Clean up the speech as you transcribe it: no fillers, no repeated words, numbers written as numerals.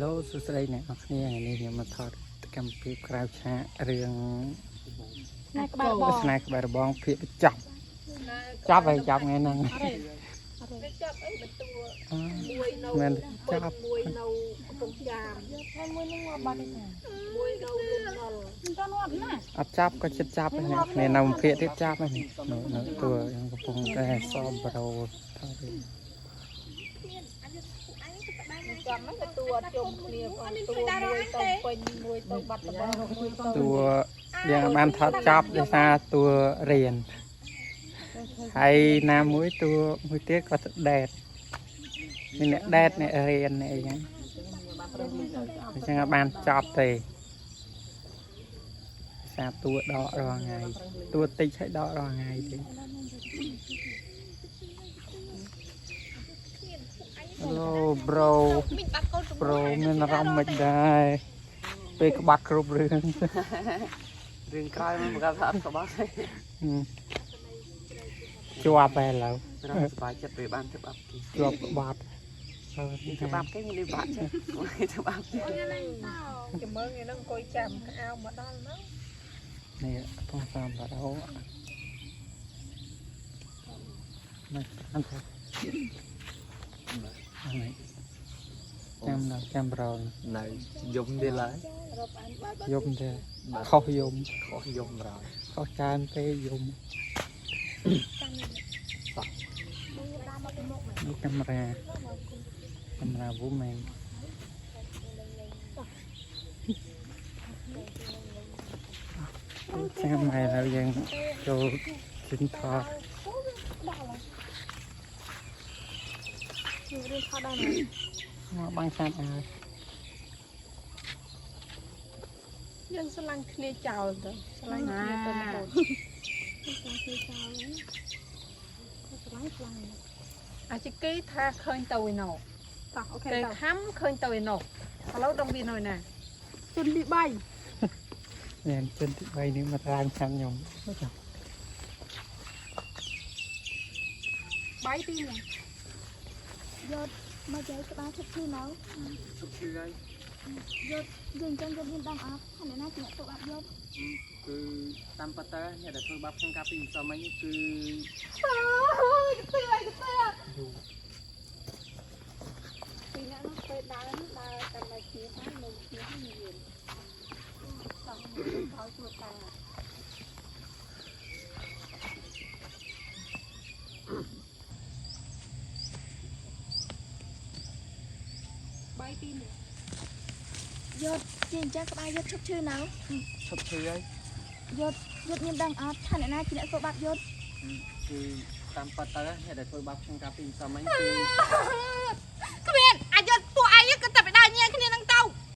ឡូសួស្តីអ្នកនរគ្នាថ្ងៃនេះខ្ញុំមកថតកម្មវិធីក្រៅឆាករឿងស្នេហ៍ក្បែរបងភាគចាប់ហើយចាប់ថ្ងៃហ្នឹងចាប់អីបន្ទួមួយនៅមិនចាប់មួយនៅកំពង់ចាមហើយមួយនឹងងាប់បាត់ទេមួយនៅលំហល់មិនទាន់ងាប់ណាអត់ចាប់ក៏ចិត្តចាប់ហ្នឹងគ្នានៅភាគទៀតចាប់ហ្នឹងនៅតួយ៉ាងកំពុងតែសមប្រូថតរឿងចាំមិនទៅតួអត់ជុំគ្នាផងតួមួយទៅពេញមួយទៅបាត់ដំបងមួយទៅតួយ៉ាងបានថតចាប់ដោយសារតួរៀនហើយណាមួយតួមួយទៀតក៏ដែតនេះអ្នកដែតអ្នករៀននេះអីចឹងអញ្ចឹងបានចប់ទេសារតួដករាល់ថ្ងៃតួតិចឲ្យដករាល់ថ្ងៃទេឡូប្រូមានអារម្មណ៍មិនដែរពេលក្បាត់គ្រប់រឿងរឿងក្រោយមកគាត់ថាអត់ក្បាត់ទេជាប់ហើយឥឡូវសប្បាយចិត្តពេលបានធ្វើបាបគេជាប់ក្បាត់ធ្វើបាបគេមានបាក់ចឹងធ្វើបាបគេចាំមើលថ្ងៃហ្នឹងអង្គុយចាំក្អៅមកដល់ហ្នឹងនេះផងតាមបាត់អូមិនអត់ចាំប្រងនៅយំទេឡើយយំទេខុសយំឡើយខុសច្រើនពេកយំនេះកាមេរ៉ាវូមែនចាំមកហើយយើងចូលជិះថតមកបាំងសាត់ហើយយើងស្រឡាញ់គ្នាចោលទៅស្រឡាញ់គ្នាទៅណាស្រឡាញ់គ្នាចោលស្រឡាញ់អាជីគីថាឃើញទៅឯណោះតោះអូខេទៅខំឃើញទៅឯណោះឥឡូវដល់វានៅណាជន់ទី3នេះជន់ទី3នេះមករាងចាំខ្ញុំបាយទីនេះយកមកចៃក្បាលឈប់ឈឺនៅឈប់ឈឺហើយយកយើងចឹងយកមានដងអត់ហើយណាអ្នកទៅអត់យកគឺតាមប៉ាតើអ្នកដែលធ្វើបាបក្នុងការពីម្សិលមិញគឺទៅពីអ្នកនោះទៅដើរតាមតែគ្នាហើយនៅគ្នាហើយមានต้องเขาជួតតាបាយទីនេះយកជាអញ្ចឹងក្បាលយកឈប់ឈឺនៅឈប់ឈឺហើយយកមានដងអត់ថាអ្នកណាជាអ្នកធ្វើបាបយកគឺតាមប៉ាតើអ្នកដែលធ្វើបាបក្នុងការពីម្សិលមិញគឺគ្មានអាចយក